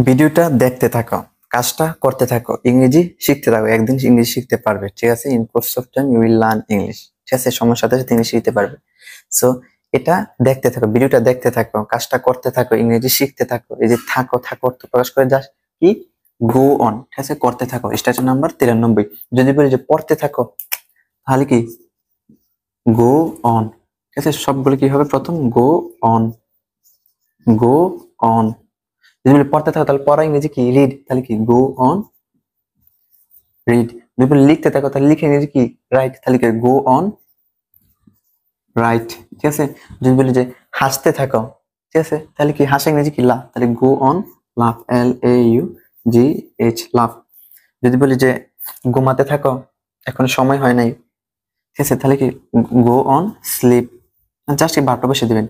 ভিডিওটা দেখতে থাকো, কাজটা করতে থাকো, ইংরেজি শিখতে থাকো, একদিন ইংরেজি শিখতে পারবে। ঠিক আছে, in course of time you will learn English. ঠিক আছে, সময়ের সাথে সাথে ইংলিশ শিখতে পারবে। সো এটা দেখতে থাকো, ভিডিওটা দেখতে থাকো, কাজটা করতে থাকো, ইংরেজি শিখতে থাকো। এই যে থাকো থাকো অর্থ প্রকাশ করে জাস্ট কি গো অন। ঠিক আছে, করতে থাকো। Structure number 93। যদি বলি যে পড়তে থাকো তাহলে কি গো অন। ঠিক আছে, সবগুলো কি হবে? প্রথম গো অন, গো অন। যদি বলি পড়তে থাকো তাহলে পড়া ইংরেজি কি রিড, তাহলে কি গো অন রিড। যদি বলি লিখতে থাকো তাহলে লিখে ইংরেজি কি রাইট, তাহলে কি গো অন রাইট। ঠিক আছে, যদি বলি যে হাসতে থাকো, ঠিক আছে, তাহলে কি হাসা ইংরেজি কি লাফ, তাহলে গো অন লাফ, LAUGH লাফ। যদি বলি যে ঘুমাতে থাকো, এখন সময় হয় নাই, ঠিক আছে, তাহলে কি গো অন স্লিপ। জাস্ট এই বারটা বসে দিবেন।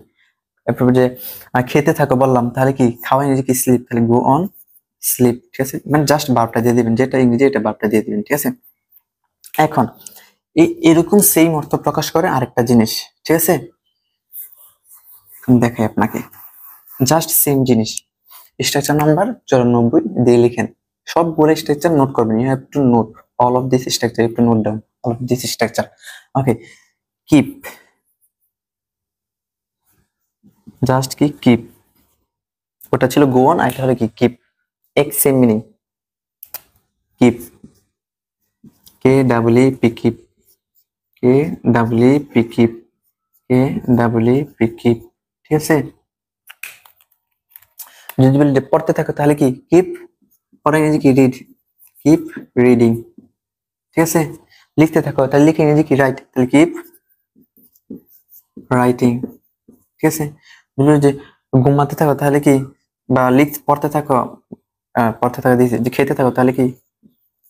এরপর যে খেতে থাকো বললাম, তাহলে কি খাওয়া ইংরেজি কি স্লিপ, তাহলে গো অন স্লিপ। ঠিক আছে, মানে জাস্ট বারটা দিয়ে দিবেন, যেটা ইংরেজি এটা বারটা দিয়ে দিবেন। ঠিক আছে, এখন এরকম সেম অর্থ প্রকাশ করে আরেকটা জিনিস। ঠিক আছে, দেখাই আপনাকে, জাস্ট সেম জিনিস। স্ট্রাকচার নাম্বার 94 দিয়ে লিখেন। সবগুলো স্ট্রাকচার নোট করবেন। You have to note all of this structure, you have to note down all of this structure. Okay, keep, just কি কিপ, ওটা ছিল গো অন, আর এটা হলো কি কিপ, এক same meaning. Keep, KEEP, keep, KEEP, keep, KEEP, keep. ঠিক আছে, যদি বলি পড়তে থাকো তাহলে কি কিপ, পড়া ইংরেজি কি রিড, কিপ রিডিং। ঠিক আছে, লিখতে থাকো তাহলে লিখে ইংরেজি কি রাইট, তাহলে কিপ রাইটিং। ঠিক আছে, বললো যে ঘুমাতে থাকো তাহলে কি, বা পড়তে থাকো, পড়তে থাকো দিয়েছে যে খেতে থাকো তাহলে কি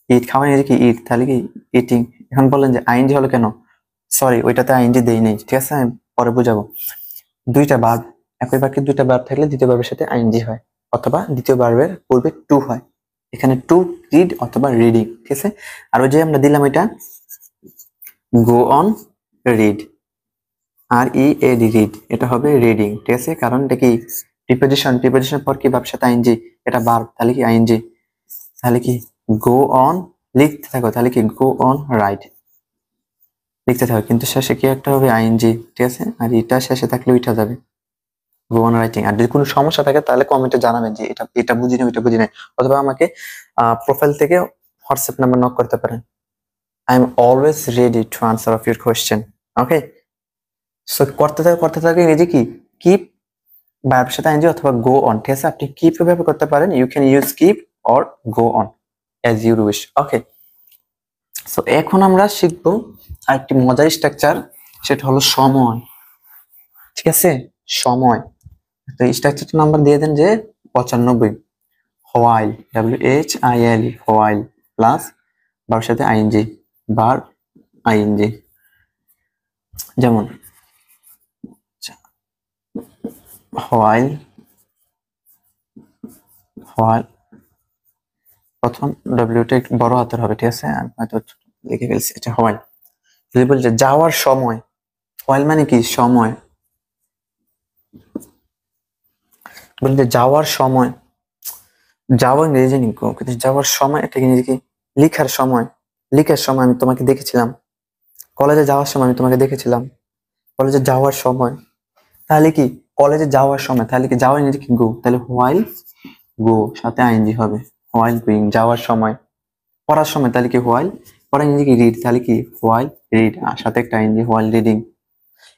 ইট, খাওয়া ইংরেজি কি ইট, তাহলে কি ইটিং। এখন বললেন যে আইএনজি হলো কেন, সরি ওইটাতে আইএনজি দেই নেই। ঠিক আছে, আমি পরে বুঝাবো। দুইটা ভার্ব, একই বাক্যে দুইটা ভার্ব থাকলে দ্বিতীয় ভার্বের সাথে আইএনজি হয়, অথবা দ্বিতীয় ভার্বের পূর্বে টু হয়। এখানে টু রিড অথবা রিডিং। ঠিক আছে, আর ওই যে আমরা দিলাম ওইটা go on read, READ read, এটা হবে রিডিং। ঠিক আছে, কারণ এটা কি প্রিপোজিশন, প্রিপোজিশনের পর কি ভার্বের সাথে আইএনজি, এটা ভার্ব, তাহলে কি আইএনজি। তাহলে কি গো অন, লিখতে থাকো তাহলে কি গো অন রাইট, লিখতে থাকো, কিন্তু শেষে কি একটা হবে আইএনজি। ঠিক আছে, আর এটা শেষে থাকলে উঠা যাবে, গো অন রাইটিং। আর যদি কোনো সমস্যা থাকে তাহলে কমেন্টে জানাবেন যে এটা এটা বুঝি না, ওইটা বুঝি না, অথবা আমাকে প্রোফাইল থেকে হোয়াটসঅ্যাপ নাম্বার নক করতে পারেন। I am always ready to answer of your question. Okay, so করতে থাকে ইংরেজি কি কিপ, ভার্বের সাথে আইএনজি অথবা গো অন। ঠিক আছে, আপনি কিপ ব্যবহার করতে পারেন, you can use keep or go on as you wish. Okay, so এখন আমরা শিখবো আরেকটি মজার স্ট্রাকচার, সেটা হলো সময়। ঠিক আছে, সময়। তো স্ট্রাকচারটা নাম্বার দিয়ে দেন যে 95। হোয়াইল, WHIL, হোয়াইল প্লাস ভার্বের সাথে আইএনজি, ভার্ব আইএনজি। যেমন হোয়াইল, হোয়াইল, প্রথম ডব্লিউটা একটু বড় হাতের হবে। ঠিক আছে, আমি হয়তো লিখে ফেলছি, এটা হোয়াইল। যদি বলি যে যাওয়ার সময়, হোয়াইল মানে কি সময়, বলি যে যাওয়ার সময়, যাওয়া ইংরেজি নিক, কিন্তু যাওয়ার সময় এটা ইংরেজি কি লিখার সময়, লিখার সময় আমি তোমাকে দেখেছিলাম, কলেজে যাওয়ার সময় আমি তোমাকে দেখেছিলাম, কলেজে যাওয়ার সময়, তাহলে কি কলেজে যাওয়ার সময়, তাহলে কি যাওয়ার ইংরেজি কি গো, তাহলে হোয়াইল গো, সাথে আইএনজি হবে হোয়াইল গোয়িং, যাওয়ার সময়। পড়ার সময় তাহলে কি হোয়াইল, পড়া ইংরেজি কি রিড, তাহলে কি হোয়াইল রিড, আর সাথে একটা আইএনজি হোয়াইল রিডিং।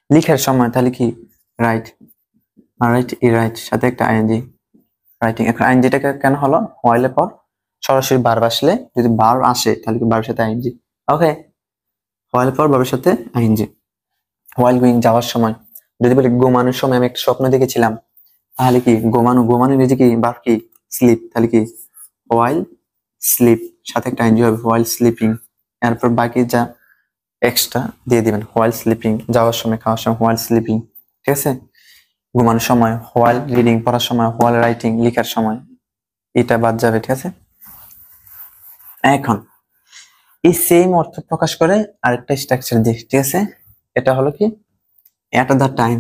লিখার সময় তাহলে কি রাইট, রাইট ই রাইট, সাথে একটা আইএনজি রাইটিং। এখন আইএনজিটা কেন হলো, হোয়াইলের পর সরাসরি ভার্ব আসলে, যদি ভার্ব আসে তাহলে কি ভার্বের সাথে আইএনজি। ওকে, হোয়াইলের পর ভার্বের সাথে আইএনজি। হোয়াইল গোয়িং যাওয়ার সময়। যদি বলি ঘুমানোর সময় আমি একটা স্বপ্ন দেখেছিলাম, তাহলে কি ঘুমানো, ঘুমানো ইংরেজি কি ভার্ব কি স্লিপ, তাহলে কি হোয়াইল স্লিপ, সাথে একটা আইএনজি হবে হোয়াইল স্লিপিং। এরপর বাকি যা এক্সট্রা দিয়ে দিবেন, হোয়াইল স্লিপিং, যাওয়ার সময়, খাওয়ার সময় হোয়াইল স্লিপিং। ঠিক আছে, ঘুমানোর সময় হোয়াইল রিডিং, পড়ার সময় হোয়াইল রাইটিং, লিখার সময় এটা বাদ যাবে। ঠিক আছে, এখন এই সেম অর্থ প্রকাশ করে আরেকটা স্ট্রাকচার দিয়ে। ঠিক আছে, এটা হলো কি at the time,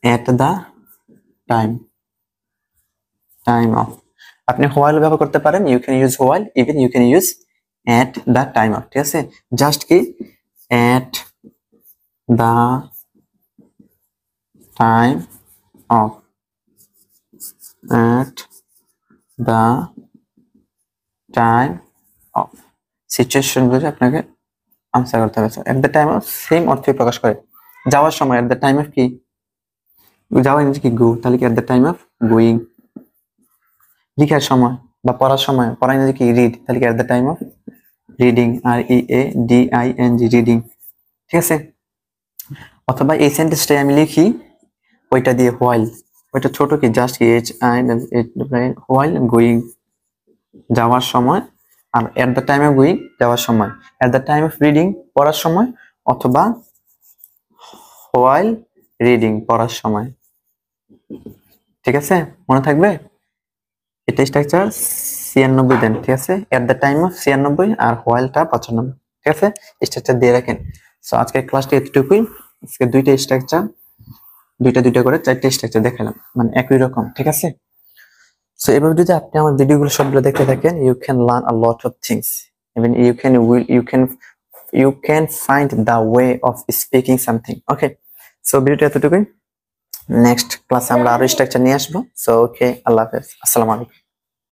at the time. Time of. আপনি হোয়াইল ব্যবহার করতে পারেন, you can use while, even you can use at the time of. ঠিক আছে, জাস্ট কি at the time of, at the time of situation বুঝে আপনাকে answer করতে হবে। At the time of same অর্থই প্রকাশ করে। যাওয়ার সময় এট দ্য টাইম অফ কি, যাওয়া ইংরেজি কি গো, তাহলে কি at the time of going. লিখার সময় বা পড়ার সময়, পড়া ইংরেজি কি রিড, তাহলে কি at the time of reading, R READING reading. ঠিক আছে, অথবা এই সেন্টেন্সটাই আমি লিখি ওইটা দিয়ে হোয়াইল, ওইটা ছোট কি জাস্ট কি হোয়াইল গোয়িং যাওয়ার সময়, আর at the time of going যাওয়ার সময়, at the time of reading পড়ার সময়, অথবা হোয়াইল রিডিং পড়ার সময়। ঠিক আছে, মনে থাকবে। এটা স্ট্রাকচার 96 দেন। ঠিক আছে, এট দ্য টাইম অফ 96 আর হোয়াইলটা 95। ঠিক আছে, স্ট্রাকচার দিয়ে রাখেন। সো আজকের ক্লাসটা এতটুকুই। আজকে দুইটা স্ট্রাকচার, দুইটা করে 4টে স্ট্রাকচার দেখালাম, মানে একই রকম। ঠিক আছে, সো এভাবে যদি আপনি আমার ভিডিওগুলো সবগুলো দেখতে থাকেন, you can learn a lot of things, even you can find the way of speaking something. Okay, so ভিডিওটা এতটুকুই। নেক্সট ক্লাসে আমরা আরো স্ট্রাকচার নিয়ে আসবো। সো ওকে, আল্লাহ হাফেজ, আসসালামু আলাইকুম।